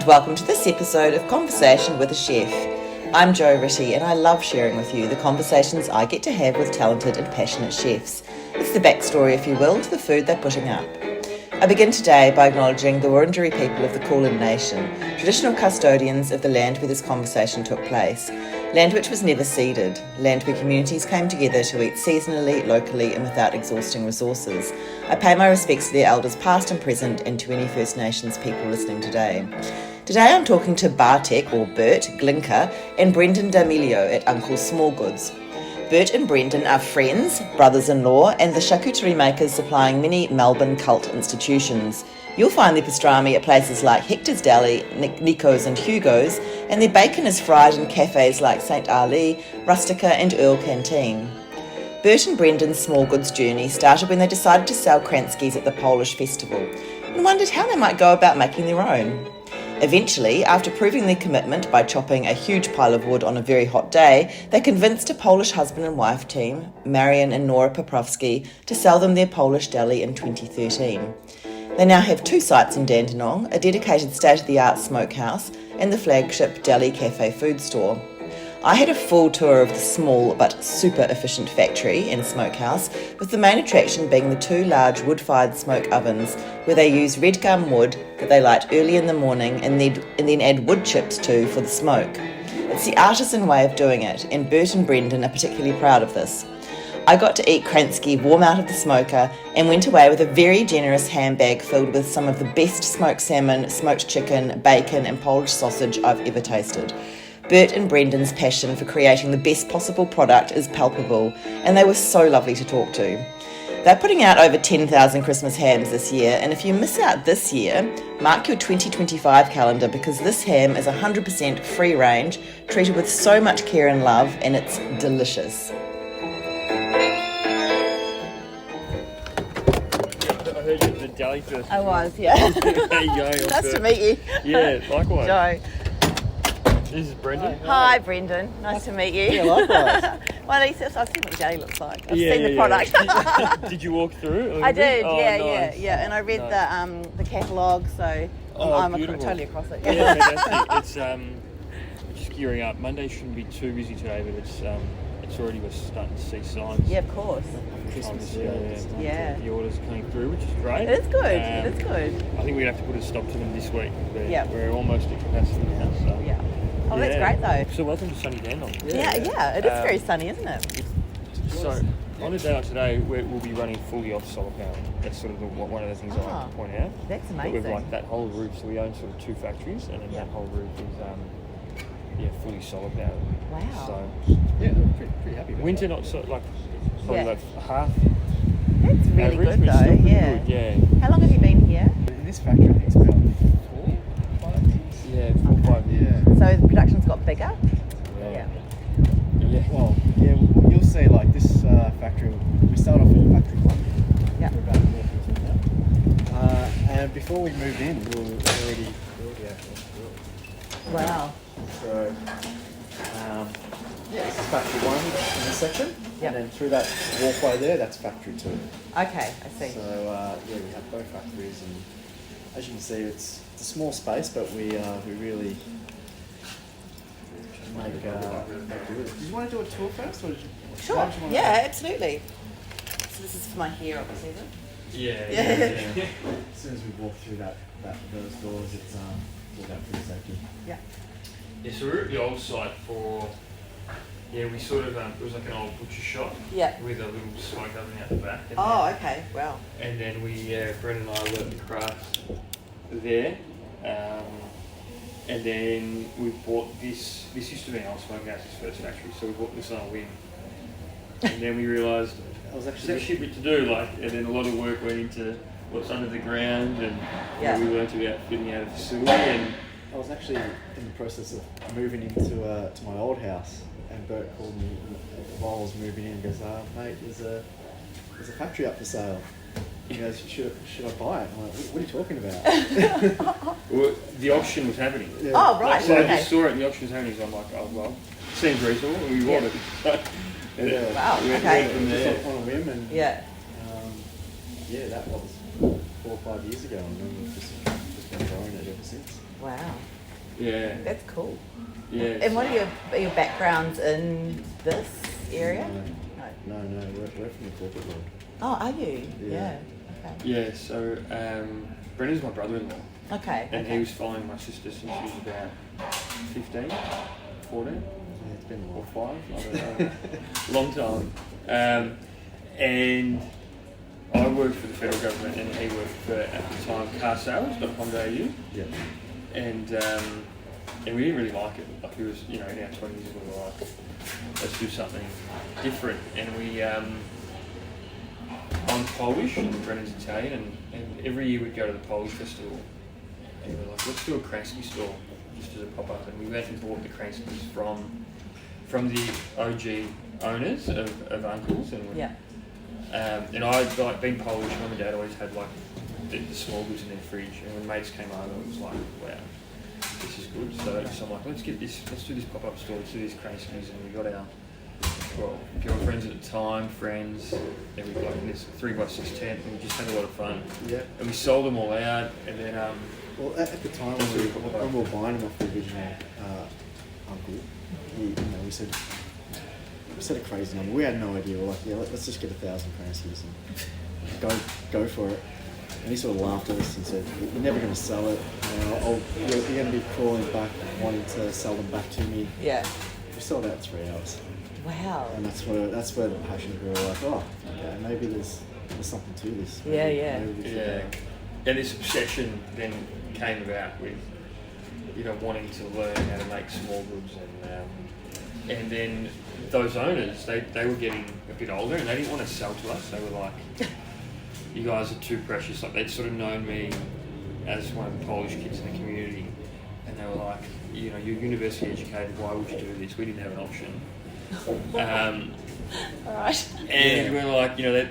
and welcome to this episode of Conversation with a Chef. I'm Jo Ritty and I love sharing with you the conversations I get to have with talented and passionate chefs. It's the backstory, if you will, to the food they're putting up. I begin today by acknowledging the Wurundjeri people of the Kulin Nation, traditional custodians of the land where this conversation took place, land which was never ceded, land where communities came together to eat seasonally, locally and without exhausting resources. I pay my respects to their elders past and present and to any First Nations people listening today. Today I'm talking to Bartek, or Bert, Glinka, and Brendan D'Amelio at Uncle Smallgoods. Bert and Brendan are friends, brothers-in-law, and the charcuterie makers supplying many Melbourne cult institutions. You'll find their pastrami at places like Hector's Deli, Nico's and Hugo's, and their bacon is fried in cafes like St. Ali, Rustica and Earl Canteen. Bert and Brendan's Smallgoods journey started when they decided to sell kranskys at the Polish festival and wondered how they might go about making their own. Eventually, after proving their commitment by chopping a huge pile of wood on a very hot day, they convinced a Polish husband and wife team, Marian and Nora Poprawski, to sell them their Polish Deli in 2013. They now have 2 sites in Dandenong, a dedicated state-of-the-art Smokehouse, and the flagship Deli Cafe Foodstore. I had a full tour of the small but super efficient factory and smokehouse, with the main attraction being the 2 large wood-fired smoke ovens where they use red gum wood that they light early in the morning and then add wood chips to for the smoke. It's the artisan way of doing it, and Bert and Brendan are particularly proud of this. I got to eat kransky warm out of the smoker and went away with a very generous handbag filled with some of the best smoked salmon, smoked chicken, bacon and Polish sausage I've ever tasted. Bert and Brendan's passion for creating the best possible product is palpable, and they were so lovely to talk to. They're putting out over 10,000 Christmas hams this year, and if you miss out this year, mark your 2025 calendar because this ham is 100% free range, treated with so much care and love, and it's delicious. I heard you at the deli first. I was, yeah. There you go. Nice to meet you. Yeah, likewise. Joe. This is Brendan. Hi, Brendan. Nice to meet you. Yeah, likewise. Well, at least I've seen what the deli looks like. I've Yeah, seen the product. Did you walk through it a little I bit? did, Oh, nice. yeah. And I read the catalogue, so I'm totally across it. Yeah, fantastic. It's just gearing up. Monday shouldn't be too busy today, but it's already we're starting to see signs. Yeah, of course. Christmas, Yeah. The orders coming through, which is great. It is good. It is good. I think we're gonna have to put a stop to them this week. Yeah. We're almost at capacity now. So. Yeah. Oh, that's great though. So welcome to sunny Dandenong. Yeah. It is very sunny, isn't it? So on a day like today, we'll be running fully off solar power. That's sort of one of the things I like to point out. That's But amazing. we've like that whole roof, so we own sort of 2 factories, and then that whole roof is fully solar powered. Wow. So Yeah, pretty happy with winter not so like probably like half. That's really average, good but still though. pretty Yeah. good, yeah. How long have you been here? In this factory, I think it's about 4, 5 years. Yeah, 4 or 5 years. Yeah. So the production's got bigger. Yeah. Well, yeah, you'll see like this factory, we started off in factory 1. Yeah. We're about 4 years now. And before we moved in, we were already built. Wow. So, this is factory 1 in this section. Yep. And then through that walkway there, that's factory 2. Okay, I see. So, we have both factories, and as you can see, it's a small space, but we really make do it. Did you want to do a tour first? Or did you, Sure. how did you want Yeah, to- absolutely. So this is for my hair, obviously, is it? Yeah. As soon as we walk through those doors, it's all about food safety. Yeah. Yeah, so we're at the old site for, we sort of, it was like an old butcher shop Yeah. with a little smoke oven out the back. And Oh, then, okay. Wow. and then Brendan and I learnt the craft there. And then we bought this used to be an old Smokehouse's first factory, so we bought this on a whim. And then we realised I was there's actually a bit to do, and then a lot of work went into what's under the ground, and we learnt about fitting out a facility. And I was actually in the process of moving into to my old house, and Bert called me while I was moving in and goes, mate, there's a factory up for sale. He goes, should I buy it? I'm like, what are you talking about? well, the auction was happening. Yeah. Oh, right. So I Okay. just saw it and the auction was happening, so I'm like, oh well, seems reasonable, and we bought it. Yeah. Wow, We went okay. from Just there. on a whim, and Yeah. that was 4 or 5 years ago, and then we've just been growing it ever since. Wow. Yeah. That's cool. Yeah. And what are your backgrounds in this area? No, we're from the corporate world. Oh, are you? Yeah. Okay. Yeah, so Brendan's my brother-in-law. Okay. And he was following my sister since she was about 15, 14. Yeah, it's been a Or while. 5, I don't know. Long time. And I worked for the federal government and he worked for, at the time, carsales.com.au. Yeah. And we didn't really like it. Like it was, in our 20s we were like, let's do something different. And we, I'm Polish and Brendan's Italian, and every year we'd go to the Polish festival and we were like, let's do a kransky store just as a pop-up. And we went and bought the kranskys from the OG owners of Uncles. And and I'd like being Polish, Mum and Dad always had like the Smallgoods in their fridge, and when mates came over it was like, wow, this is good. So I'm like, let's do this pop-up store, let's do these kranskys. And we got our girlfriends at the time, friends, and we got in this 3x6 tent, and we just had a lot of fun. Yeah. And we sold them all out, and then well, at the time when we were buying them off the original uncle, we said a crazy number. We had no idea. We're like, yeah, let's just get 1,000 kranskys and go for it. And he sort of laughed at us and said, "You're never going to sell it. You're going to be crawling back, wanting to sell them back to me." Yeah. We sold out in 3 hours. Wow. And that's where the passion grew. Like, oh, okay, maybe there's something to this. Yeah. And this obsession then came about with, wanting to learn how to make Smallgoods, and then those owners, they were getting a bit older and they didn't want to sell to us. They were like, you guys are too precious. Like they'd sort of known me as one of the Polish kids in the community, and they were like, you're university educated, why would you do this? We didn't have an option. All right. And we were like, that,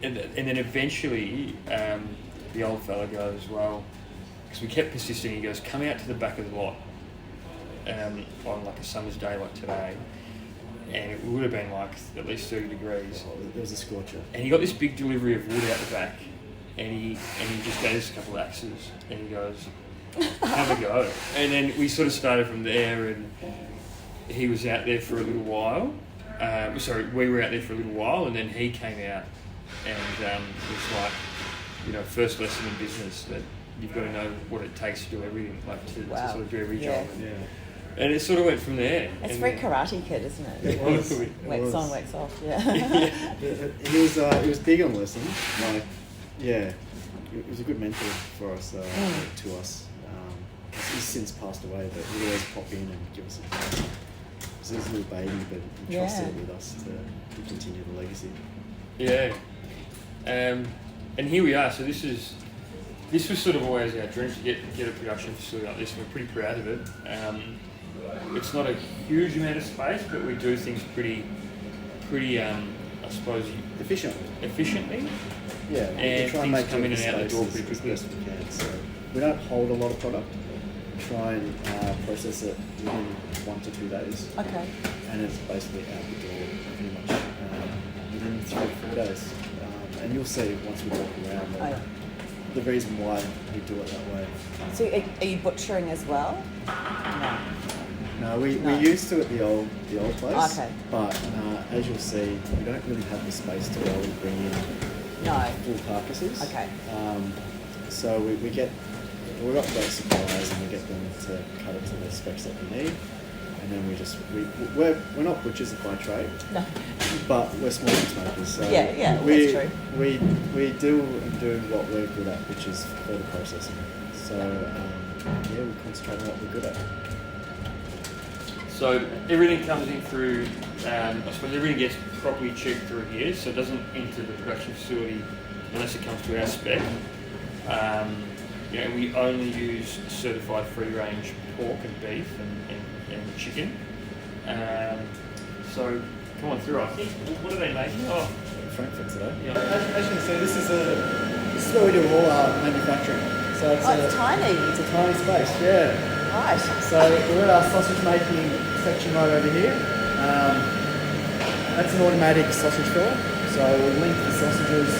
and then eventually the old fella goes, well, because we kept persisting, he goes, come out to the back of the lot on like a summer's day like today, and it would have been like at least 30 degrees. There was a scorcher. And he got this big delivery of wood out the back, and he just gave us a couple of axes, and he goes, have a go. And then we sort of started from there, and he was out there for a little while. We were out there for a little while, and then he came out and was like, first lesson in business, that you've got to know what it takes to do everything, like to sort of do every job. And it sort of went from there. It's very Karate Kid, isn't it? It was. Wax on, wax off. Yeah. He was big on lessons. Like, it was a good mentor for us, to us. He's since passed away, but he would always pop in and give us advice. He was a little baby, but he trusted it with us to continue the legacy. Yeah. And here we are. So this was sort of always our dream, to get a production facility like this, and we're pretty proud of it. It's not a huge amount of space, but we do things pretty, I suppose, efficiently. Yeah, and we try and things make come in and out the door pretty as quickly. best we can. So we don't hold a lot of product. We try and process it within 1 to 2 days. Okay. And it's basically out the door pretty much within 3 or 4 days. And you'll see once we walk around the reason why we do it that way. So are you butchering as well? No, we used to at the old place. Okay. But as you'll see, we don't really have the space to be able to bring in full carcasses. Okay. So we've got great suppliers, and we get them to cut it to the specs that we need. And then we're not butchers by trade, no, but we're small smokers. So that's true. We do what we're good at, which is further processing. So we concentrate on what we're good at. So everything comes in through, I suppose everything gets properly checked through here, so it doesn't enter the production facility unless it comes to our spec. We only use certified free-range pork and beef and chicken. So come on through. I think, what are they making? Oh, Frankfurt today. Yeah. As you can see, this is where we do all our manufacturing. So it's tiny. It's a tiny space, yeah. Right. So we're at our sausage making section right over here. That's an automatic sausage filler. So we link the sausages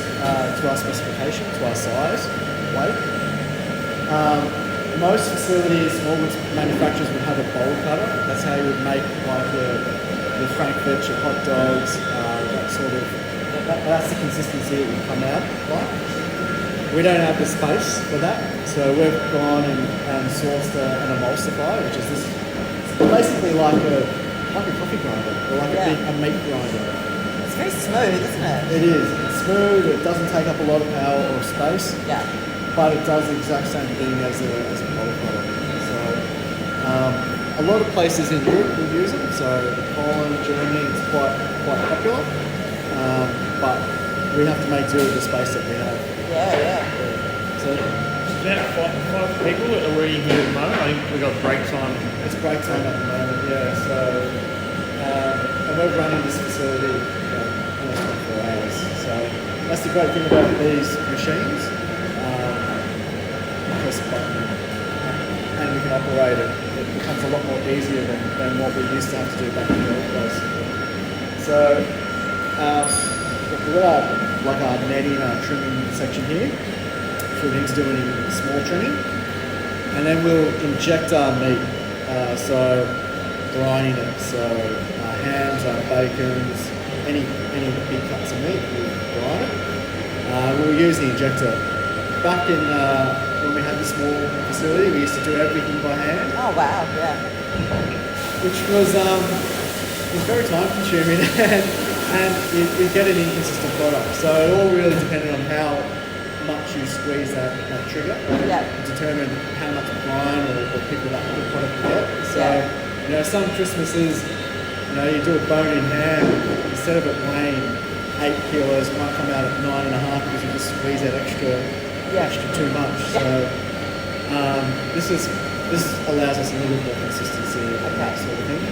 to our specification, to our size, weight. most facilities, Smallgoods manufacturers would have a bowl cutter. That's how you would make like your frankfurts, your hot dogs, that sort of. That's the consistency it would come out like. We don't have the space for that, so we've gone and sourced an emulsifier, which is this basically like a coffee grinder or like a meat grinder. It's very smooth, isn't it? It is. It's smooth. It doesn't take up a lot of power or space. Yeah. But it does the exact same thing as a bowl cutter. So a lot of places in Europe will use them. So Poland, Germany, it's quite popular. But we have to make do with the space that we have. Yeah. So It's about five people that are working here at the moment. I think we've got break time. it's break time at the moment. Yeah. So and we're running this facility almost 24 hours. So that's the great thing about these machines. Press a button and we can operate it. It becomes a lot more easier than what we used to have to do back in the old place. So we've got like our netting, our trimming section here. If we need to do any small trimming. And then we'll inject our meat. So brining it. So our hams, our bacons, any big cuts of meat, we'll brine it. We'll use the injector. Back in when we had the small facility, we used to do everything by hand. Oh wow, yeah. Which was very time consuming and you get an inconsistent product. So it all really depended on how much you squeeze that trigger to determine how much brine or pickle that good product you get. So some Christmases, you do a bone-in ham, instead of it weighing 8 kilos, it might come out at 9.5 because you just squeeze that extra too much. So this allows us a little bit more consistency and that sort of thing.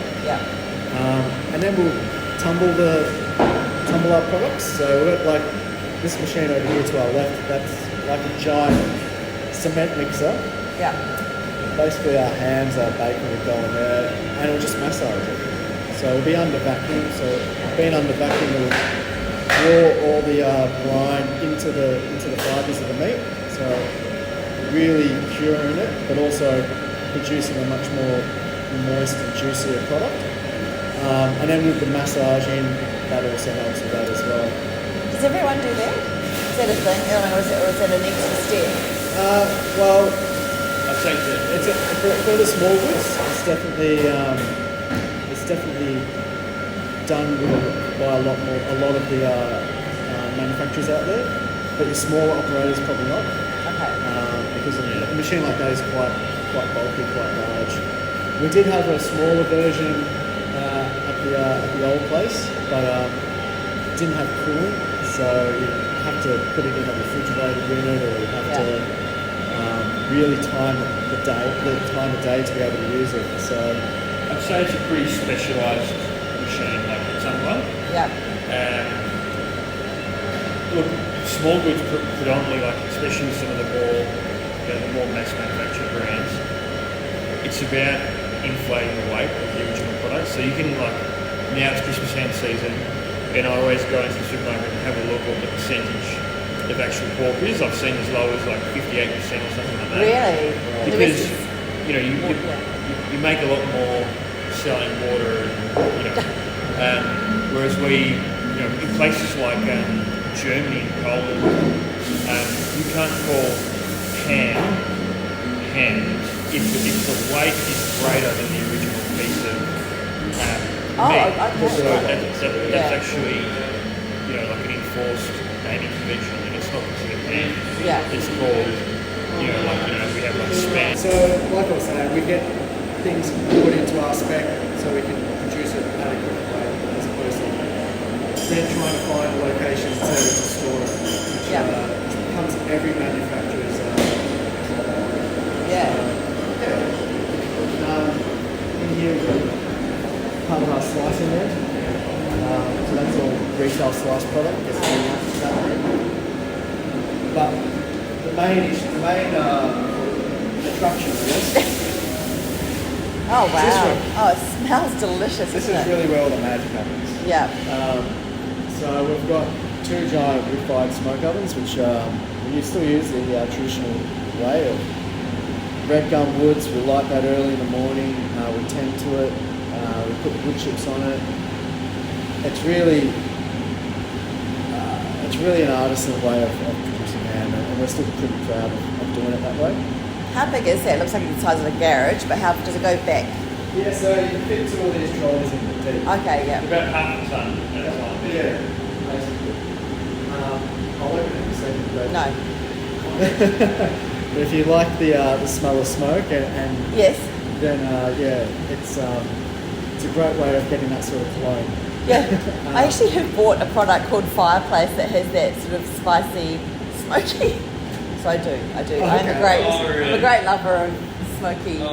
And then we'll tumble our products. So we've got like this machine over here to our left. That's like a giant cement mixer. Basically our hams, our bacon would go in there, and it'll just massage it. So it'll be under vacuum. So being under vacuum, it'll draw all the brine into the fibres of the meat. So really curing it, but also producing a much more moist and juicier product. And then with the massaging, that also helps with that as well. Does everyone do that? Is that a thing? Or is that an extra step? Well, I'd say for the Smallgoods, it's definitely done by a lot of the manufacturers out there. But your smaller operators probably not. Okay. Because a machine like that is quite bulky, quite large. We did have a smaller version at the old place, but it didn't have cooling, so you have to put it in a refrigerated unit, or you have to really time the time of day to be able to use it. So I'd say it's a pretty specialised machine, like someone. Look, Smallgoods predominantly, like especially some of the more mass manufactured brands, it's about inflating the weight of the original product. So you can now it's Christmas ham season, and I always go into the supermarket and have a look at the percentage of actual pork is. I've seen as low as 58% or something like that. Really? Because you make a lot more selling water, and whereas we, in places like Germany and Poland, you can't call ham if the weight is greater than the original piece of meat. So that's actually like an enforced naming convention, and it's not considered ham. It's called we have spam. So like I was saying, we get things put into our spec so we can produce it adequately, as opposed to then trying to find a location to store it, which becomes every manufacturer's problem. In here we've got part of our slicing there. So that's all retail slice product. But the main attraction of this. Oh wow! It smells delicious. This isn't is it? really where all the magic happens. So we've got 2 giant wood-fired smoke ovens, which we still use the traditional way of red gum woods, we light that early in the morning, we tend to it, we put wood chips on it. It's really an artisan way of producing ham, and we're still pretty proud of doing it that way. How big is that? It looks like it's the size of a garage, but how does it go back? Yeah, so you fit two of these trolleys in the deep. Okay, yeah. About half a ton at a time. Yeah, basically. I'll open it in a second. But No. but if you like the smell of smoke and Yes. then it's a great way of getting that sort of cologne. Yeah. I actually have bought a product called Fireplace that has that sort of spicy, smoky. So I do. Oh, I'm okay. I'm a great lover of smoky. The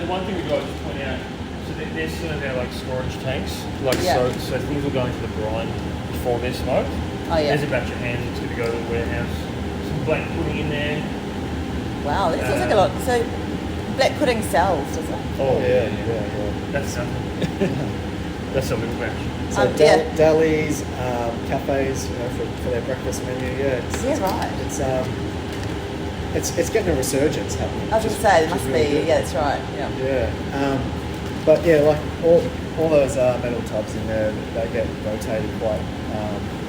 one thing we've got to point out, so there's some of our like storage tanks, like Yeah. so things will go into the brine before they're smoked. Oh yeah. There's a batch of hams that's going to go to the warehouse. Some black pudding in there. Wow, that sounds like a lot. So black pudding sells, does it? Oh Yeah. that's nothing. That's a little batch. So yeah. delis, cafes, for their breakfast menu. Yeah, Right. It's getting a resurgence happening. I was going to say, there must be, yeah, that's right. Yeah. Yeah, but yeah, like all those metal tubs in there, they get rotated quite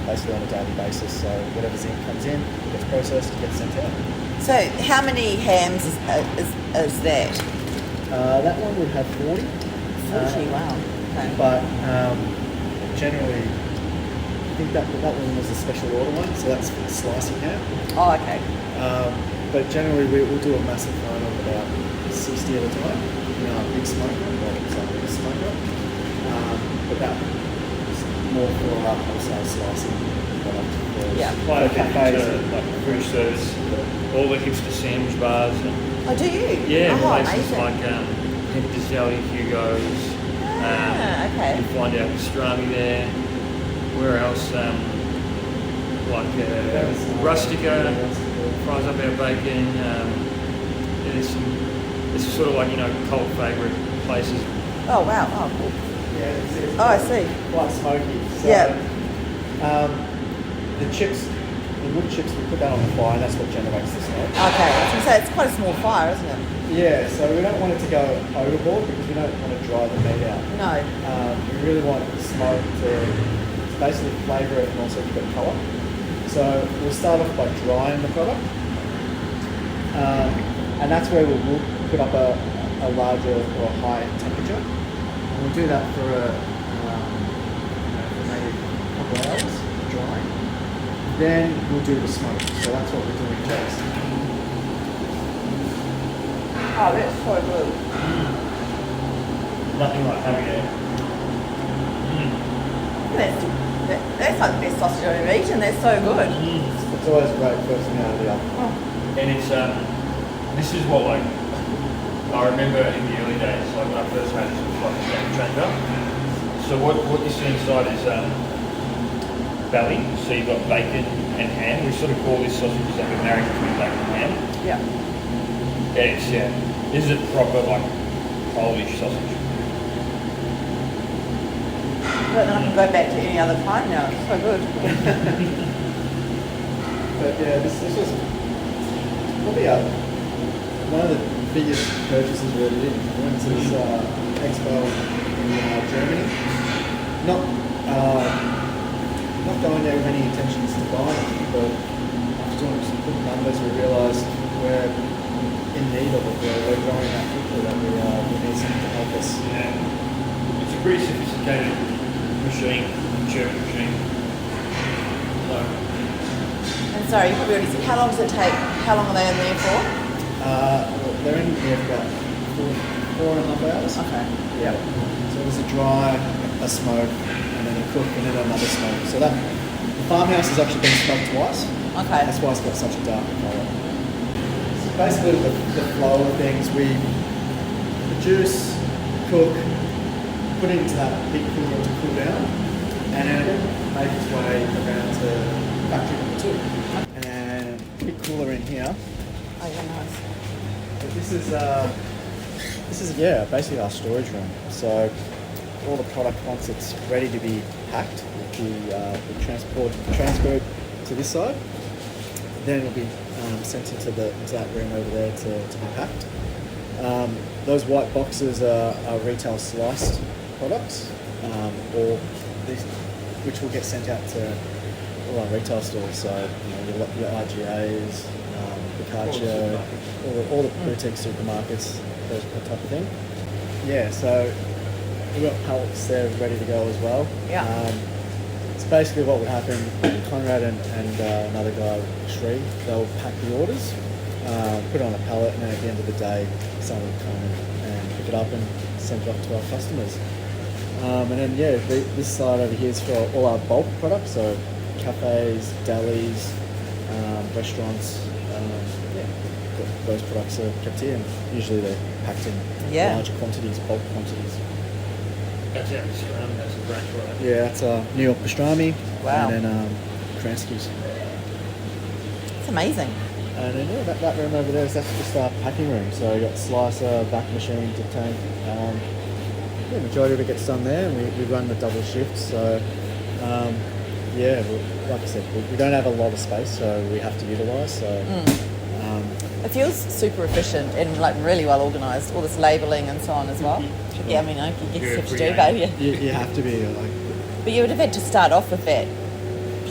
basically on a daily basis. So whatever's in comes in, gets processed, gets sent out. So how many hams is that? That one would have 40. 40, wow. Okay. But generally, I think that one was a special order one, so that's for slicing ham. Oh, okay. But generally, we'll do a massive run of about 60 at a time. Our big smoker, it's our biggest smoker. But that is more for our wholesale slicing product. Yeah. Quite a bit cafes. into like food service, all the hipster sandwich bars. And, Oh, do you? yeah, Oh, places amazing. like Hector, Deli, Hugo's. Okay. You find our pastrami there. Where else? Rustica fries up our bacon. There's sort of like cult favourite places. Oh, wow. Oh, cool. Yeah, it's Oh, I see. quite smoky. So, Yeah. the wood chips, we put that on the fire, and that's what generates the smoke. Okay, I was going to say, it's quite a small fire, isn't it? Yeah, so we don't want it to go overboard because we don't want to dry the meat out. No. We really want the smoke to basically flavour it and also give it colour. So we'll start off by drying the product, and that's where we'll put up a larger or high temperature. And we'll do that for maybe a couple of hours, drying. Then we'll do the smoke. So that's what we're doing next. Oh, that's so good. Nothing like having it. That's like the best sausage I've ever eaten. They're so good. It's always great first thing out of the oven. And it's this is what like I remember in the early days, like when I first made this, it was like a game changer. So what you see inside is belly. So you've got bacon and ham. We sort of call this sausage as like a marriage between bacon and ham. Yeah. This is a proper like Polish sausage. But then I can go back to any other time now. It's so good. But yeah, this was probably one of the biggest purchases we ever did. We went to this expo in Germany. Not going there with any intentions to buy it, but after doing some quick numbers, we realised we're in need of it. We're growing that quickly that we need something to help us. Yeah. It's a pretty sophisticated machine, German machine. So, And sorry, you probably already said, how long does it take? How long are they in there for? They're in here for about 4.5 hours. Okay. Yeah. So there's a dry, a smoke, and then a cook, and then another smoke. So the farmhouse has actually been smoked twice. Okay. That's why it's got such a dark colour. So basically the flow of things, we produce, cook, put it into that big cooler to cool down, and then make its way around to factory number 2. And big cooler in here. Oh, yeah, nice. But this is basically our storage room. So all the product, once it's ready to be packed, will be transferred to this side. Then it'll be sent into that room over there to be packed. Those white boxes are retail sliced products, or these, which will get sent out to all our retail stores. So your IGAs, Boccaccio, all the boutique supermarkets, that type of thing. Yeah, so we've got pallets there ready to go as well. Yeah. It's basically what would happen. Conrad and another guy, Shree, they'll pack the orders, put it on a pallet, and then at the end of the day, someone will come and pick it up and send it off to our customers. And then this side over here is for all our bulk products, so cafes, delis, restaurants. Those products are kept here, and usually they're packed in large quantities, bulk quantities. That's out of pastrami, that's a branch, right? Yeah, that's New York pastrami. Wow. And then kranskys. It's amazing. And then that room over there, that's just our packing room. So you got slicer, back machine, dip tank. The majority of it gets done there, and we run the double shifts. So like I said, we don't have a lot of space, so we have to utilise. So. It feels super efficient and like really well organised. All this labelling and so on as well. Yeah, I mean, I guess you have to do, but you have to be like. But you would have had to start off with that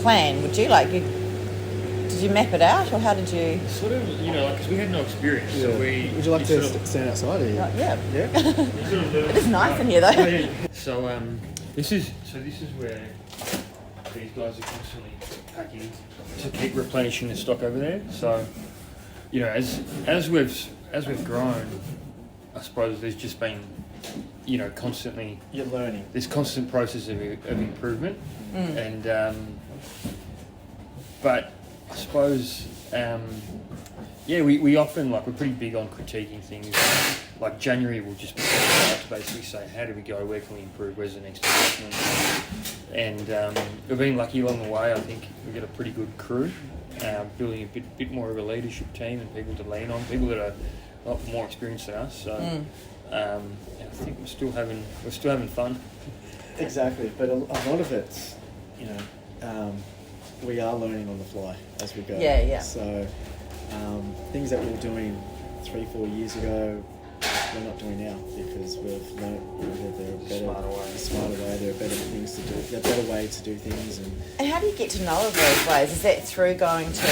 plan, would you? Did you map it out, or how did you? Sort of, because we had no experience. Yeah. So Would you like to stand outside? Or yeah. Yeah. It is nice in here though. So this is where these guys are constantly packing to keep replenishing the stock over there. So. As we've grown, I suppose there's just been, constantly. You're learning. This constant process of improvement, and but I suppose we often we're pretty big on critiquing things. Like January will just be to basically say how do we go, where can we improve, where's the next development, and we've been lucky along the way. I think we've got a pretty good crew. Building a bit more of a leadership team and people to lean on, people that are a lot more experienced than us. So I think we're still having fun. Exactly, but a lot of it, we are learning on the fly as we go. Yeah. So things that we were doing 3-4 years ago, we're not doing now because we've learned that there are smarter way, there are better things to do, there are better way to do things. And how do you get to know of those ways? Is that through going to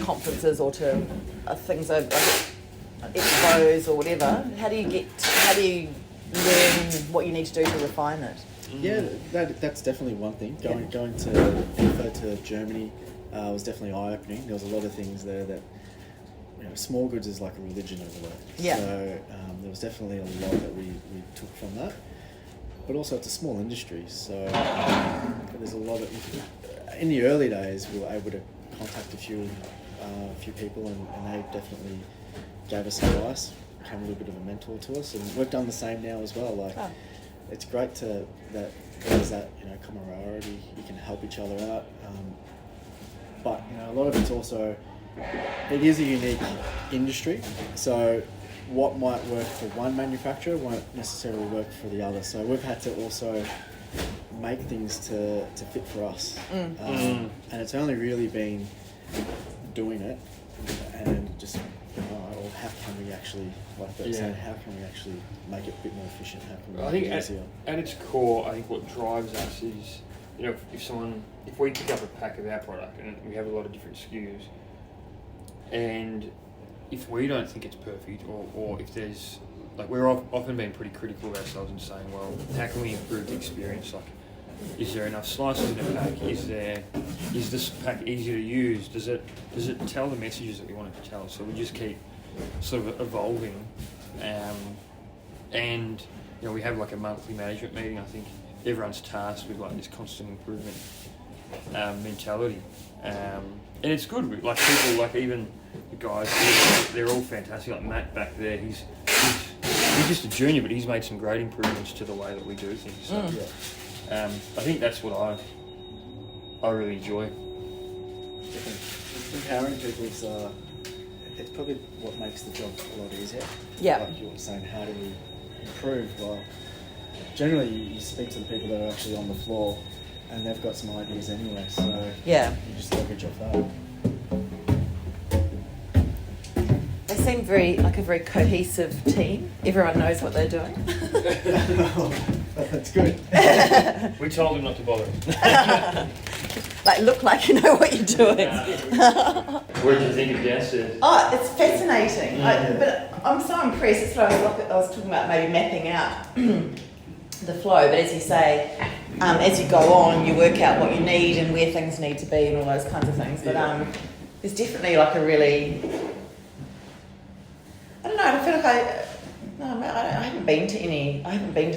conferences or to things like expos or whatever? How do you learn what you need to do to refine it? Yeah, that's definitely one thing. Going to Germany was definitely eye-opening. There was a lot of things there that. Smallgoods is like a religion over there. Yeah. So there was definitely a lot that we took from that. But also it's a small industry, so there's a lot of... In the early days, we were able to contact a few people and they definitely gave us advice, became a little bit of a mentor to us. And we've done the same now as well. It's great that there's that camaraderie, you can help each other out. But a lot of it's also... It is a unique industry, so what might work for one manufacturer won't necessarily work for the other. So we've had to also make things to fit for us, and it's only really been doing it and just how can we actually, like Bert said, how can we actually make it a bit more efficient? How can we make it easier? At its core, I think what drives us is if we pick up a pack of our product and we have a lot of different SKUs. And if we don't think it's perfect, or if there's we're often being pretty critical of ourselves and saying, well, how can we improve the experience? Is there enough slices in a pack? Is this pack easy to use? Does it tell the messages that we want it to tell? So we just keep sort of evolving, and we have a monthly management meeting. I think everyone's tasked with this constant improvement mentality. And it's good. People, even the guys, they're all fantastic. Like Matt back there, he's just a junior, but he's made some great improvements to the way that we do things. So, I think that's what I really enjoy. Empowering people is it's probably what makes the job a lot easier. Yeah. Like you were saying, how do we improve? Well, generally you speak to the people that are actually on the floor. And they've got some ideas anyway, so you just leverage off that. seem like a very cohesive team. Everyone knows what they're doing. That's good. We told him not to bother. Like, look like you know what you're doing. What did you think of downstairs? Oh, it's fascinating. But I'm so impressed. It's what I was talking about, maybe mapping out the flow. But as you say, as you go on, you work out what you need and where things need to be and all those kinds of things. But there's definitely like a really, I don't know. I feel like I haven't been to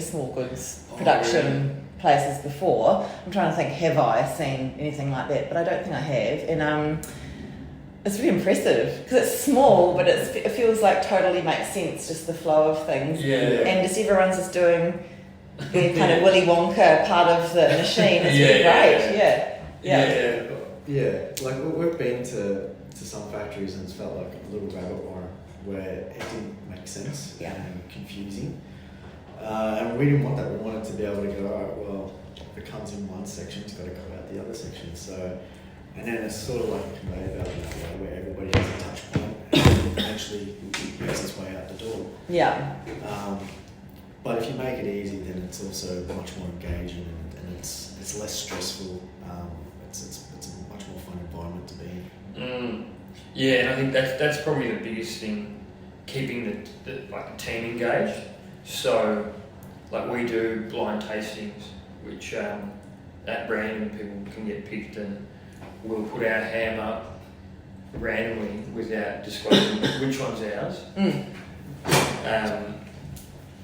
Smallgoods production places before. I'm trying to think, have I seen anything like that? But I don't think I have. And it's really impressive because it's small, but it feels like totally makes sense, just the flow of things. Yeah. And just everyone's just doing their kind of Willy Wonka part of the machine. It's really great. Yeah, like we've been to some factories and it's felt like a little rabbit warren where it didn't make sense and confusing. And we didn't want that. We wanted to be able to go, all right, well, if it comes in one section, it's got to go out the other section. So, and then it's sort of like a conveyor belt where everybody has a touch point and eventually makes its way out the door. Yeah. But if you make it easy, then it's also much more engaging and it's less stressful. It's a much more fun environment to be in. Yeah, and I think that's probably the biggest thing, keeping the team engaged. So, like we do blind tastings, which at Brandon people can get picked, and we'll put our ham up randomly without disclosing which one's ours,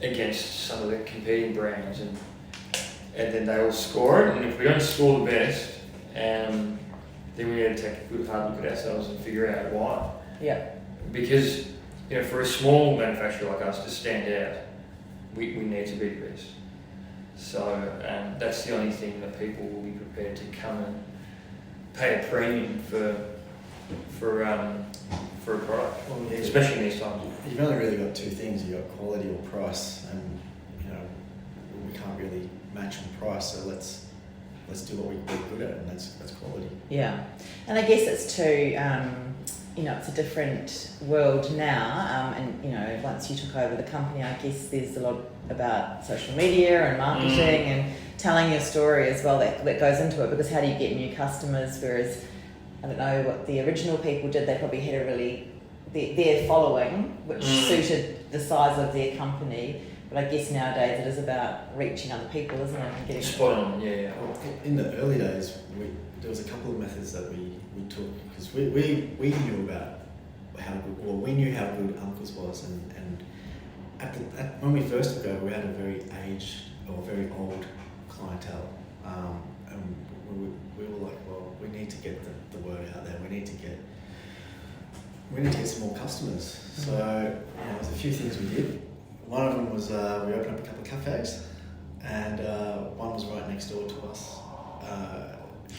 against some of the competing brands, and then they all score it. And if we don't score the best, then we need to take a good hard look at ourselves and figure out why. Yeah. Because for a small manufacturer like us to stand out, we need to be the best. So that's the only thing that people will be prepared to come and pay a premium for a product, especially in these times. You've only really got two things. You've got quality or price, and we can't really match on price. So let's do what we're good at, and that's quality. Yeah, and I guess it's too. It's a different world now, and once you took over the company, I guess there's a lot about social media and marketing and telling your story as well that goes into it, because how do you get new customers? Whereas, I don't know what the original people did, they probably had their following, which suited the size of their company. But I guess nowadays it is about reaching other people, isn't it? And getting spot on, yeah. Well, in the early days, there was a couple of methods that we took, because we knew about we knew how good Uncle's was, and when we first took over, we had a very aged or very old clientele, and we were like, well, we need to get the word out there. We need to get some more customers. So there's a few things we did. One of them was we opened up a couple of cafes, and one was right next door to us,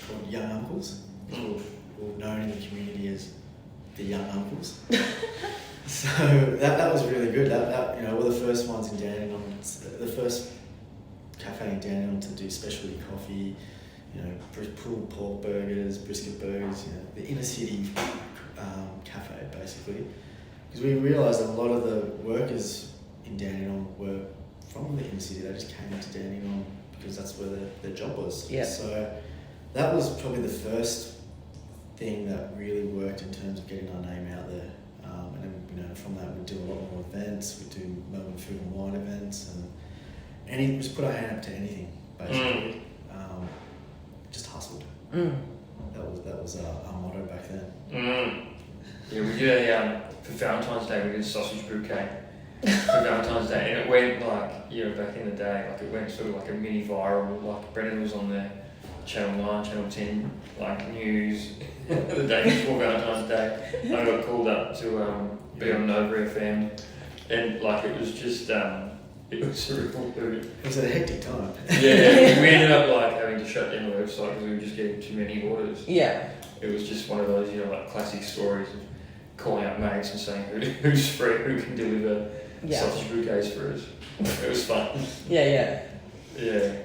called Young Uncles. We're known in the community as the Young Uncles. So that was really good. That we're the first ones in Dandenong. The first cafe in Dandenong to do specialty coffee. Pulled pork burgers, brisket burgers. The inner city cafe basically, because we realised that a lot of the workers in Dandenong were from the inner city. They just came into Dandenong because that's where their job was. Yeah. So that was probably the first thing that really worked in terms of getting our name out there. And then from that we do a lot more events. We do Melbourne food and wine events, and just put our hand up to anything basically. Just hustled. That was our motto back then. Yeah, we did for Valentine's Day we did a sausage bouquet for Valentine's Day, and it went back in the day, it went sort of like a mini viral. Like Brendan was on the Channel 9, Channel 10 news the day before Valentine's Day. I got called up to be on Nova FM, and it was just it was a real hoot. It was a hectic time. Yeah, we ended up having to shut down the website because we were just getting too many orders. Yeah. It was just one of those classic stories of calling out mates and saying who's free, who can deliver sausage bouquets for us. It was fun. Yeah.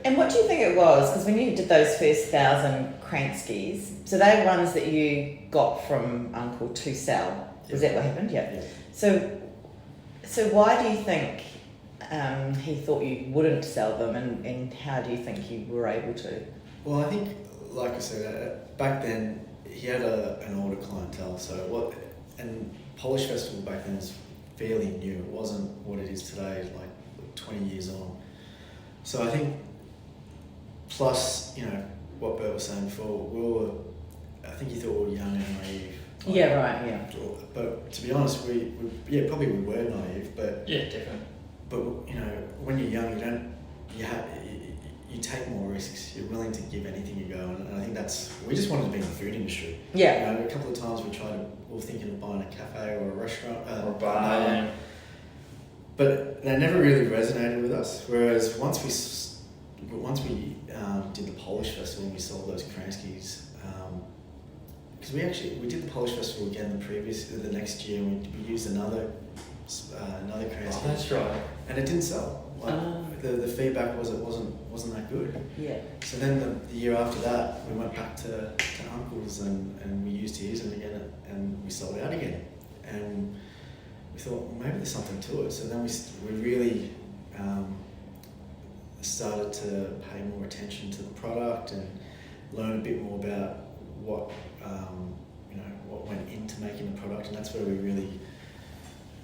And what do you think it was? Because when you did those first 1,000 kranskys, so they were ones that you got from Uncle to sell. Was that what happened? Yeah. So why do you think he thought you wouldn't sell them, and how do you think you were able to? Well, I think, like I said, back then he had an older clientele. So and Polish Festival back then was fairly new. It wasn't what it is today, like 20 years on. So I think, plus, what Bert was saying before, I think he thought we were young and naive. Yeah, right, yeah. But to be honest, we probably we were naive, but... Yeah, definitely. But, when you're young, you take more risks. You're willing to give anything you go, and I think we just wanted to be in the food industry. Yeah. A couple of times we were thinking of buying a cafe or a restaurant. Or a bar, yeah. But they never really resonated with us. Whereas once we did the Polish Festival and we sold those kranskys, because we did the Polish Festival again the next year, and we used another kransky. Oh, that's right. And it didn't sell. The feedback was it wasn't that good. Yeah. So then the year after that, we went back to Uncle's and we used his again, and we sold out again. And we thought, well, maybe there's something to it. So then we really started to pay more attention to the product and learn a bit more about what went into making the product, and that's where we really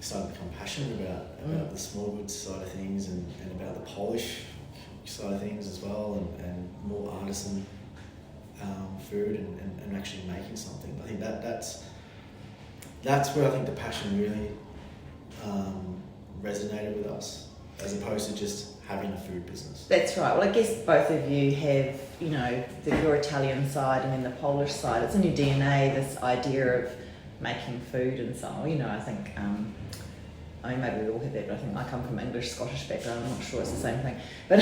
started to become passionate about the Smallgoods side of things and about the Polish side of things as well, and more artisan food and actually making something. I think that's where I think the passion really resonated with us, as opposed to just having a food business. That's right. Well, I guess both of you have, your Italian side and then the Polish side. It's in your DNA, this idea of making food and so on. I think, maybe we all have that, but I think I come from English, Scottish background. I'm not sure it's the same thing. But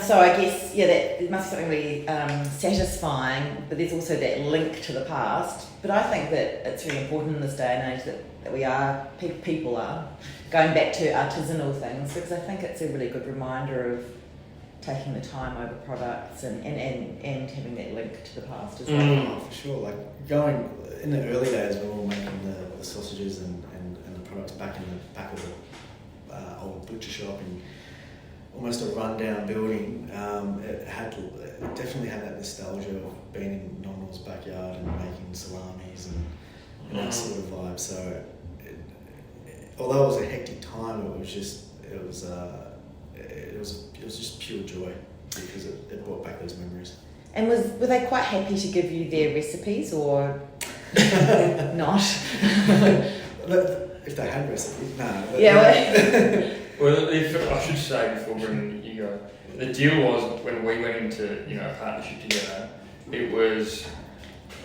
so I guess, that it must be something really satisfying, but there's also that link to the past. But I think that it's really important in this day and age that we are, people are, going back to artisanal things, because I think it's a really good reminder of taking the time over products and having that link to the past as well. Oh, for sure. Like going in the early days when we were making the sausages and the products back in the back of the old butcher shop in almost a rundown building, it definitely had that nostalgia of being in Nominal's backyard and making salamis and that sort of vibe. So although it was a hectic time, it was just pure joy, because it brought back those memories. And were they quite happy to give you their recipes, or not? If they had recipes, no. Yeah. Well, I should say before bringing Hugo, the deal was when we went into a partnership together, it was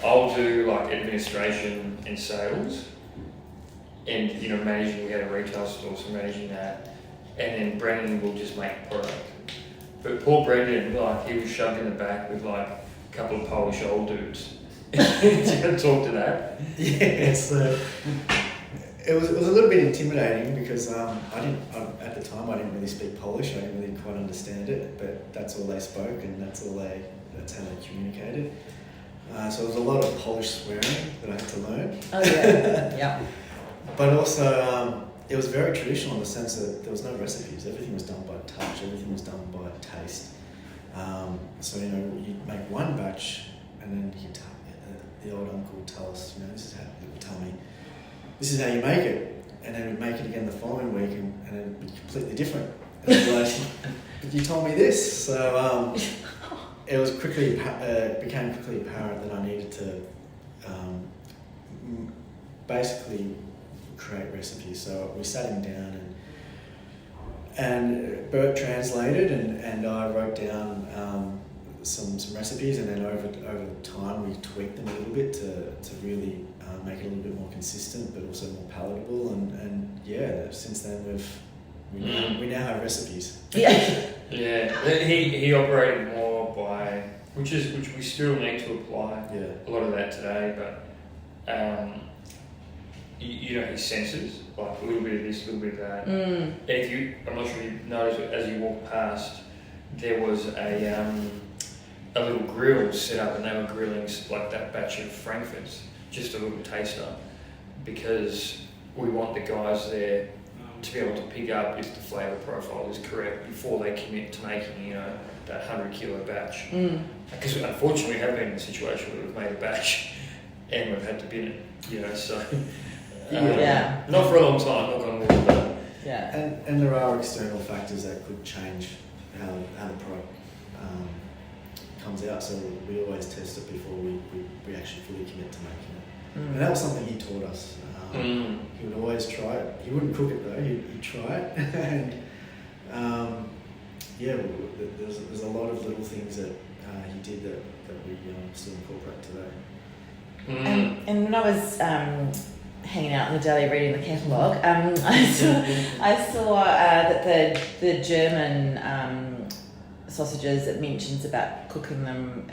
I'll do like administration and sales, and managing. We had a retail store, so managing that, and then Brendan will just make product. But poor Brendan, he was shoved in the back with a couple of Polish old dudes. Do you want to talk to that? Yeah, so it was a little bit intimidating, because at the time I didn't really speak Polish. I didn't really quite understand it, but that's all they spoke, and that's how they communicated. So there was a lot of Polish swearing that I had to learn. Oh yeah, yeah. But also, it was very traditional in the sense that there was no recipes. Everything was done by touch. Everything was done by taste. So you'd make one batch, and then the old uncle would tell us, this is how you make it, and then we'd make it again the following week, and it'd be completely different. And I'd be like, but you told me this. So it was became quickly apparent that I needed to basically create recipes. So we sat him down, and Bert translated, and I wrote down some recipes, and then over time we tweaked them a little bit to really make it a little bit more consistent, but also more palatable. And yeah, since then we now have recipes. Yeah. Yeah. He operated more by which we still need to apply a lot of that today, but his senses, like a little bit of this, a little bit of that. And I'm not sure if you noticed, as you walked past, there was a little grill set up, and they were grilling like that batch of frankfurts, just a little taster, because we want the guys there to be able to pick up if the flavour profile is correct before they commit to making, that 100 kilo batch. Because unfortunately we have been in a situation where we've made a batch and we've had to bin it, so not for a long time, knock on wood, but and there are external factors that could change how the product comes out, so we always test it before we actually fully commit to making it. And that was something he taught us. He would always try it. He wouldn't cook it though, he'd try it. And there's a lot of little things that he did that we still incorporate today. And when I was hanging out in the deli reading the catalogue, I saw that the German sausages, it mentions about cooking them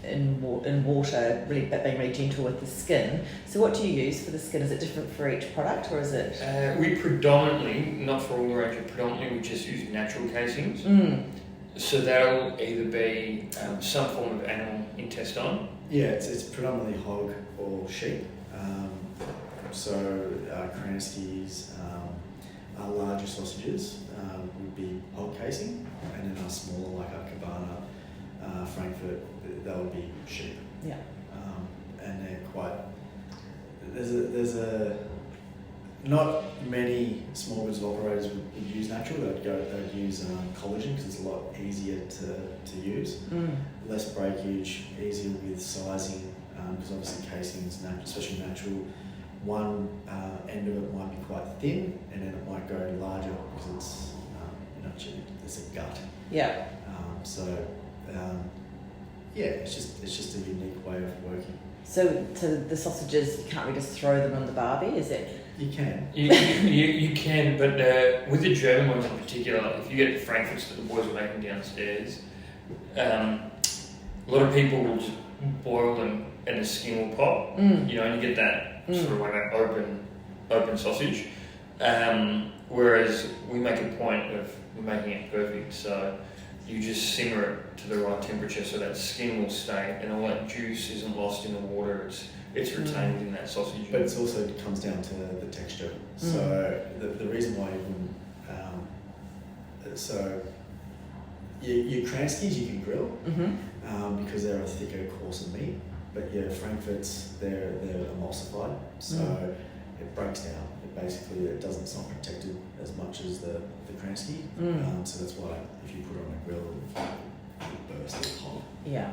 in water, really being really gentle with the skin. So what do you use for the skin? Is it different for each product, or is it? We predominantly, not for all the range, we just use natural casings. So that'll either be some form of animal intestine. Yeah, it's predominantly hog or sheep. So kranskys, our larger sausages would be hog casing, and then our smaller, like our cabana, Frankfurt, that would be sheep. Yeah. And they're quite. There's a not many Smallgoods operators would use natural. They'd use collagen because it's a lot easier to use. Less breakage, easier with sizing, because obviously casings, especially natural, one end of it might be quite thin, and then it might go larger because it's a gut. Yeah. It's just a unique way of working. So the sausages, you can't really just throw them on the barbie, is it? You can. You can, but with the German ones in particular, if you get the Frankfurts that the boys are making downstairs, a lot of people will just boil them and the skin will pop, and you get that sort of like an open sausage. Whereas we make a point of making it perfect, so you just simmer it to the right temperature so that skin will stay and all that juice isn't lost in the water. It's retained in that sausage. But it also comes down to the texture. So the reason why you wouldn't, your kranskys you can grill because they're a thicker, coarser meat. But your Frankfurts, they're emulsified, so it breaks down. It's not protected as much as the kransky. So that's why if you put it on a grill, it bursts hot. Yeah.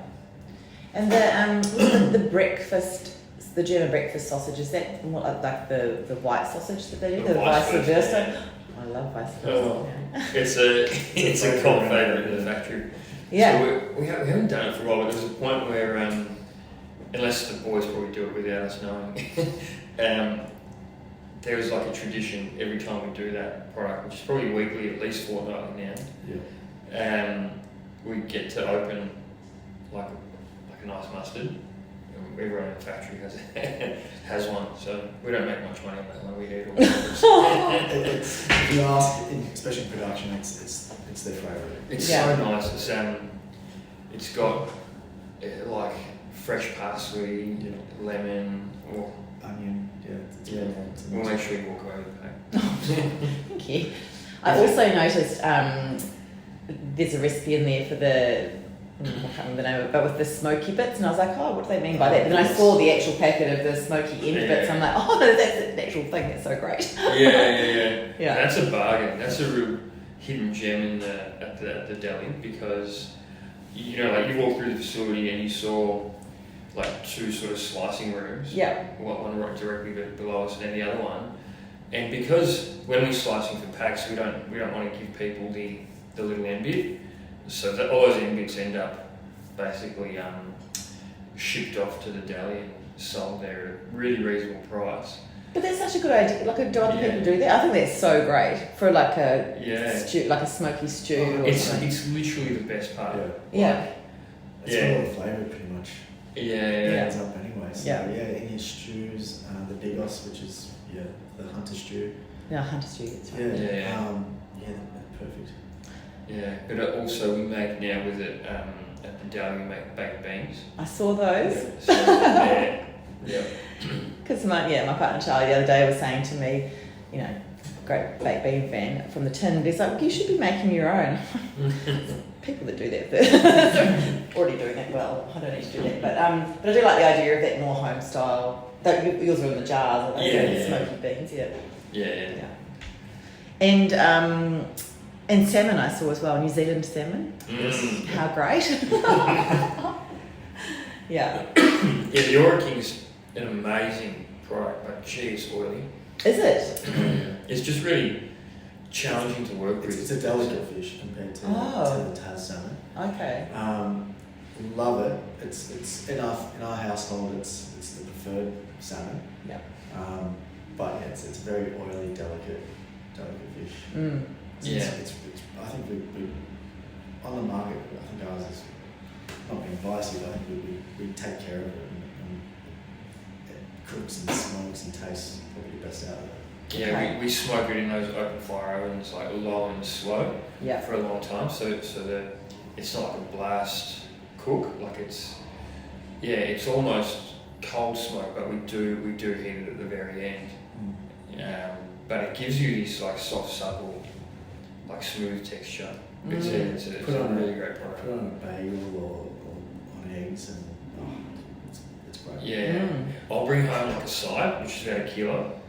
And the breakfast, the German breakfast sausage, is that more like the white sausage that they do, the vice versa? I love vice versa. It's a cult favourite in the factory. Yeah. So we haven't done it for a while, but there was a point where, unless the boys probably do it without us knowing, there was like a tradition every time we do that product, which is probably weekly, at least fortnightly now. Yeah. We get to open like a nice mustard. Everyone in the factory has one, so we don't make much money on that one. We eat all if you ask, especially in production, it's their favourite. It's so nice. It's got like fresh parsley, lemon, or onion. We'll make sure you walk away with the pack. Thank you. I also noticed there's a recipe in there for I can't remember the name of it, but with the smoky bits, and I was like, what do they mean by that? Then I saw the actual packet of the smoky end bits, and I'm like, that's an actual thing, that's so great. Yeah. That's a bargain. That's a real hidden gem at the deli, because like you walk through the facility and you saw like two sort of slicing rooms. Yeah. One right directly below us and then the other one. And because when we're slicing for packs, we don't want to give people the little end bit. So that all those end bits end up basically shipped off to the deli and sold there at a really reasonable price. But that's such a good idea. Like, do other people do that? I think that's so great for like a stew, like a smoky stew. It's literally the best part. It's got all the flavour pretty much. It ends up anyway. So in your stews, the bigos, which is the hunter stew. Yeah, hunter stew. That's right. They're perfect. Yeah, but also we make now with it at the deli, we make baked beans. I saw those. So Yeah. Because my partner Charlie the other day was saying to me, you know, great baked bean fan from the tin, but he's like, well, you should be making your own. People that do that first. Already doing it well. I don't need to do that. But I do like the idea of that more home style. Yours are in the jars, smoky beans, Yeah. And salmon I saw as well, New Zealand salmon. How great. Yeah. Yeah, the Ora King's an amazing product, but gee, it's oily. Is it? It's just really challenging to work with. It's a delicate fish compared to the Tas salmon. Okay. Love it. It's in our household. It's the preferred salmon. Yeah. But yeah, it's a very oily, delicate fish. It's I think we on the market. I think ours is not being biased, but I think we take care of it and it cooks and smokes and tastes probably the best out of it. Yeah, we smoke it in those open fire ovens, like low and slow, for a long time. So that it's not like a blast cook. Like it's almost cold smoke, but we do heat it at the very end. But it gives you this like soft, supple, like smooth texture. It's a really great product. Put on a bagel or on eggs and it's great. Yeah, I'll bring home like a side, which is about 1 kilo.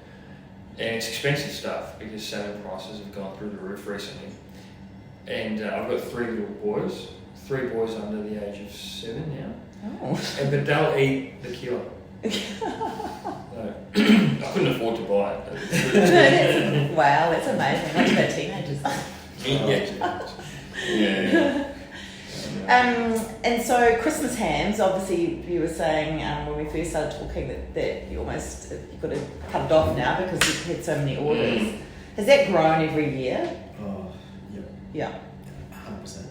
And it's expensive stuff because salmon prices have gone through the roof recently. And I've got 3 little boys, 3 boys under the age of 7 now. Oh. But they'll eat the kilo. So, I couldn't afford to buy it. Wow, that's amazing. Much about teenagers. Yeah. And so Christmas hams, obviously you were saying when we first started talking that you got to cut it off now because you've had so many orders. Has that grown every year? Oh, yeah. 100%.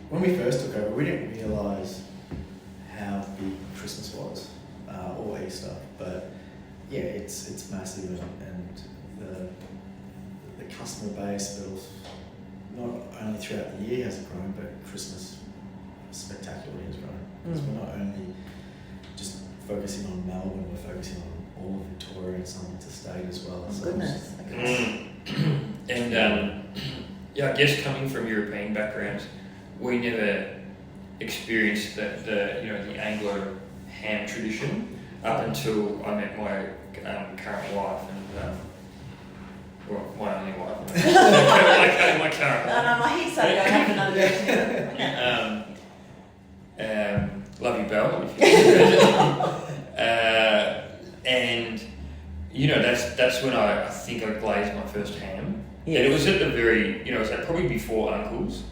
When we first took over, we didn't realise how big Christmas was, or Easter, but yeah, it's massive and the customer base, but also not only throughout the year has it grown, but Christmas spectacularly has grown. Because we're not only just focusing on Melbourne, we're focusing on all of Victoria and some interstate as well. Oh, goodness. Okay. And I guess coming from European backgrounds, we never experienced the Anglo ham tradition up until I met my current wife and. Well, my only wife. my current wife. No, my head's started going up another direction. Love you, Belle. And that's when I think I glazed my first ham. Yes. And it was at the very, it was probably before Uncle's.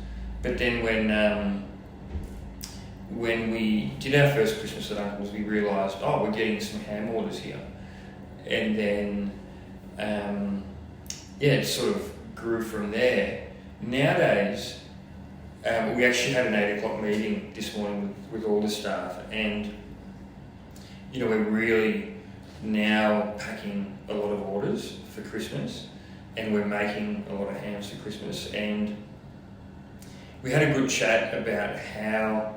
But then when we did our first Christmas at Uncle's, we realised, we're getting some ham orders here. And then it sort of grew from there. Nowadays, we actually had an 8 o'clock meeting this morning with all the staff, and we're really now packing a lot of orders for Christmas, and we're making a lot of hams for Christmas. And we had a good chat about how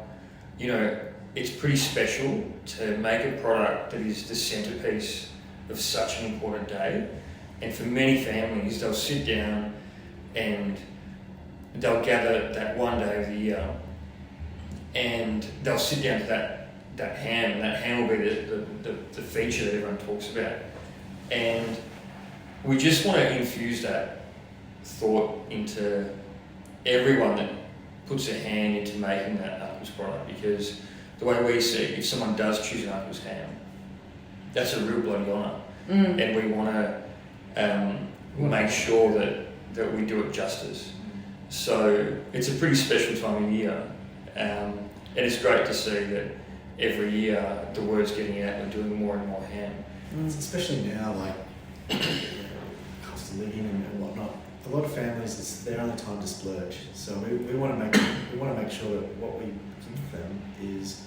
it's pretty special to make a product that is the centerpiece of such an important day. And for many families, they'll sit down and they'll gather that one day of the year and they'll sit down to that ham, and that ham will be the feature that everyone talks about. And we just want to infuse that thought into everyone that puts their hand into making that Uncle's product, because the way we see it, if someone does choose an Uncle's ham, that's a real bloody honour. And we want to make sure that we do it justice. So it's a pretty special time of year, and it's great to see that every year the word's getting out and we're doing more and more ham. Especially now, like cost of living and whatnot. A lot of families, it's their only time to splurge. So we want to make sure that what we give them is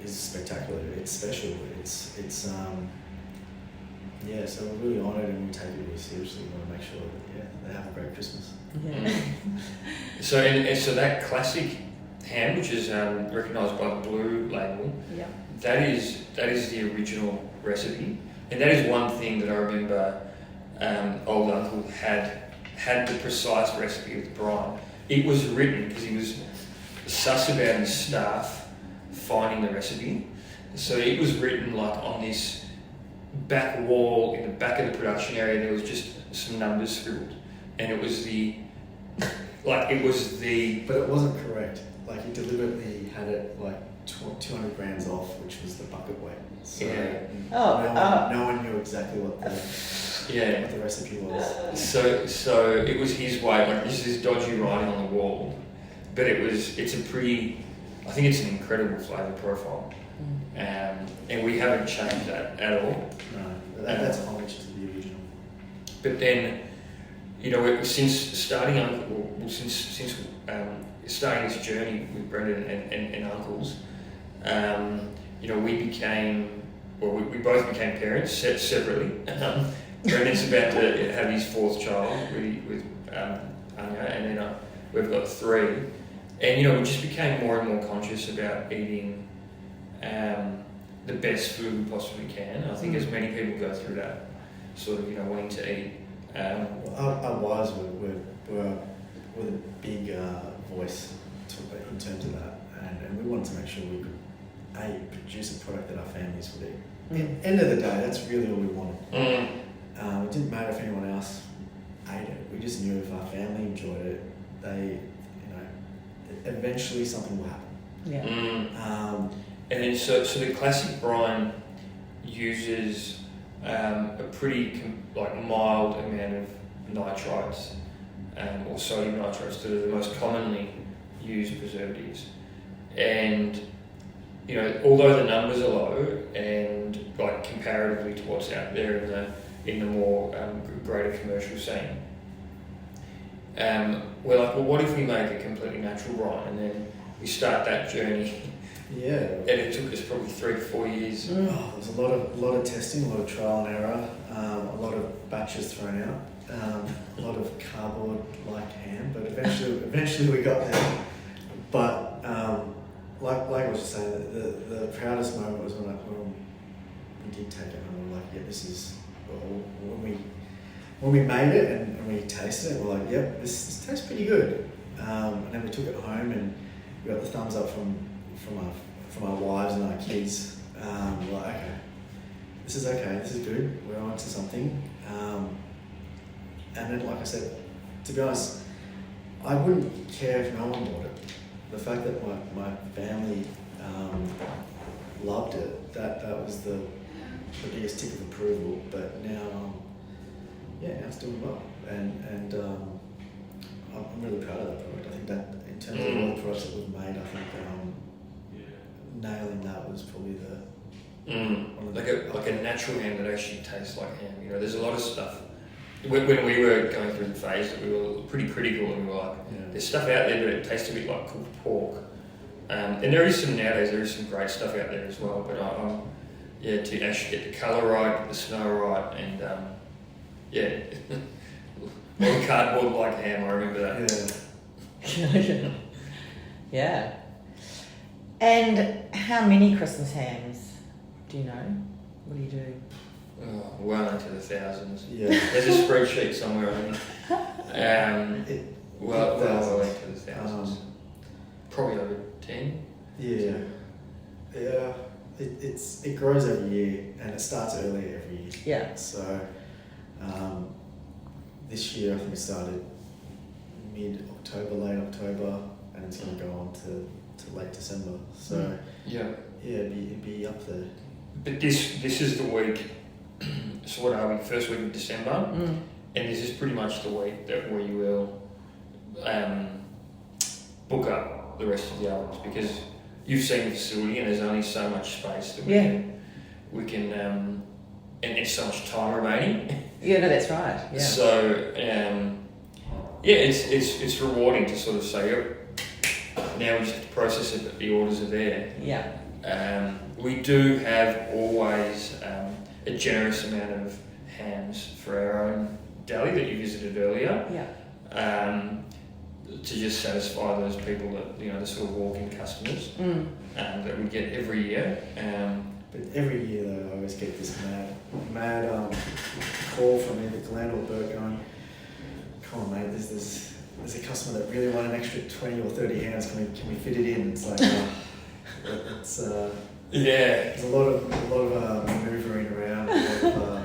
spectacular. It's special. It's so we're really honoured and we take it really seriously. We want to make sure that they have a great Christmas. Yeah. So that classic ham, which is recognised by the blue label, that is the original recipe, and that is one thing that I remember. Old Uncle had the precise recipe of the brine. It was written because he was sus about his staff finding the recipe. So it was written like on this back wall in the back of the production area. There was just some numbers scribbled, and it was But it wasn't correct. Like he deliberately had it like 200 grams off, which was the bucket weight. So no one knew exactly what the recipe was. So it was his way. Like this is dodgy writing on the wall, but it's a pretty. I think it's an incredible flavour profile, and we haven't changed that at all. No, that's homage to the original. But then, since starting starting this journey with Brendan and Uncles, we both became parents separately. Brendan's about to have his fourth child with Anya, and then we've got 3. And we just became more and more conscious about eating the best food we possibly can. I think as many people go through that sort of wanting to eat. Our wives were a big voice in terms of that, and we wanted to make sure we could produce a product that our families would eat. At the end of the day, that's really all we wanted. It didn't matter if anyone else ate it. We just knew if our family enjoyed it, eventually something will happen. Yeah. And then so the classic brine uses a pretty mild amount of nitrites or sodium nitrates that are the most commonly used preservatives. And although the numbers are low and comparatively to what's out there in the more greater commercial scene, we're like, well, what if we make a completely natural brine? And then we start that journey. Yeah. And it took us probably 3 to 4 years. There was a lot of testing, a lot of trial and error, a lot of batches thrown out, a lot of cardboard-like ham, but eventually we got there. But like I was just saying, the proudest moment was when we did take it home. We're like, yeah, this is when we made it and we tasted it. We're like, yep, this tastes pretty good. And then we took it home and we got the thumbs up from our wives and our kids. We're like, okay, this is okay, this is good. We're on to something. And then, like I said, to be honest, I wouldn't care if no one bought it. The fact that my family loved it, that was the biggest tick of approval. But now, now it's doing well, and I'm really proud of that product. I think that in terms of all the products that we've made, I think nailing that was probably one of the like a natural ham that actually tastes like ham. There's a lot of stuff. When we were going through the phase, that we were pretty critical, and we were like, there's stuff out there, but it tastes a bit like cooked pork. And there is some great stuff out there as well. But to actually get the colour right, the smell right, and more cardboard like ham. I remember that. Yeah. And how many Christmas hams do you know? What do you do? Oh, well into the thousands. Yeah. There's a spreadsheet somewhere, I think. Well into the thousands. Probably over 10. Yeah. Yeah. It grows every year, and it starts early every year. Yeah. So, this year I think we started mid-October, late October, and it's going to go on to late December. So it'd be up there. But this is the week. So what are we? First week of December, and this is pretty much the week where you will book up the rest of the ovens, because you've seen the facility and there's only so much space that we can and so much time remaining. Yeah, no, that's right. Yeah. So it's rewarding to sort of say, now we just have to process it, but the orders are there. Yeah. We do have always a generous amount of hams for our own deli that you visited earlier. Yeah. to just satisfy those people that, you know, the sort of walk-in customers that we get every year. But every year though, I always get this mad call from either Glenn or Bert going, "Come on, mate, there's a customer that really want an extra 20 or 30 hands. Can we fit it in?" It's like, it's there's a lot of maneuvering around, a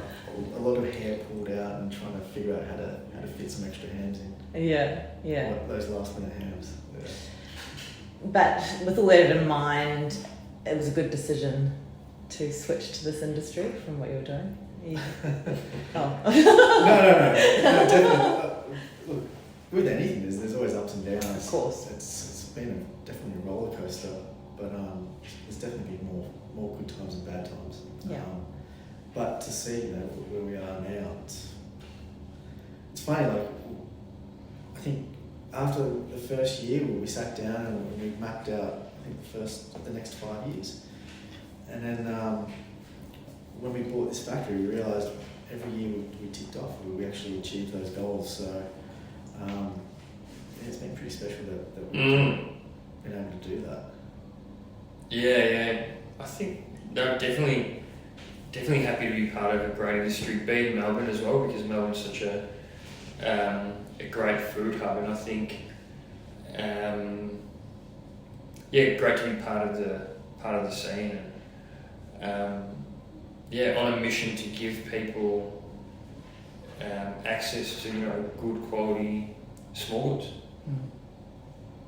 lot of hair pulled out, and trying to figure out how to fit some extra hands in. Yeah. Those last minute hams. Yeah. But with all that in mind, it was a good decision to switch to this industry from what you were doing. Yeah. Oh. No, definitely. Look, with anything, there's always ups and downs. Of course. It's been definitely a roller coaster, but there's definitely been more good times and bad times. Yeah. But to see, you know, where we are now, it's funny. Like, I think after the first year, we sat down and we mapped out, I think, the next 5 years, and then when we bought this factory, we realised every year we ticked off, we actually achieved those goals. So it's been pretty special that we've been able to do that. Yeah. I think they're definitely happy to be part of a great industry, be in Melbourne as well, because Melbourne's such a great food hub, and I think great to be part of the scene, and on a mission to give people access to, you know, good quality Smallgoods.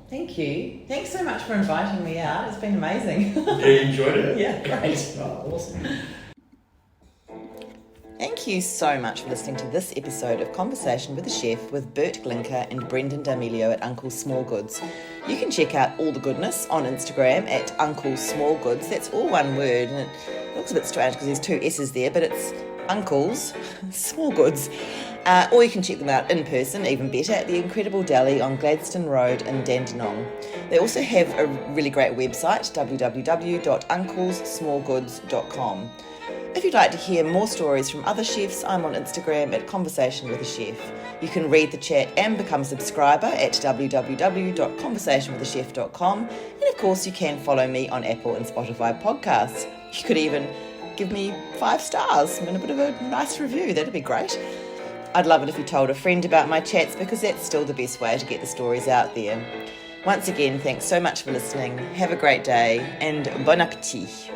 Thank you. Thanks so much for inviting me out. It's been amazing. Yeah, you enjoyed it? Yeah, great. Oh, awesome. Thank you so much for listening to this episode of Conversation with a Chef with Bert Glinka and Brendan D'Amelio at Uncle Smallgoods. You can check out all the goodness on Instagram at Uncle Smallgoods. That's all one word, and it looks a bit strange because there's 2 S's there, but it's Uncle's Smallgoods. Or you can check them out in person, even better, at the incredible deli on Gladstone Road in Dandenong. They also have a really great website, www.unclessmallgoods.com. If you'd like to hear more stories from other chefs, I'm on Instagram at Conversation with a Chef. You can read the chat and become a subscriber at www.conversationwithachef.com. And of course, you can follow me on Apple and Spotify podcasts. You could even give me 5 stars and a bit of a nice review. That'd be great. I'd love it if you told a friend about my chats, because that's still the best way to get the stories out there. Once again, thanks so much for listening. Have a great day and bon appétit.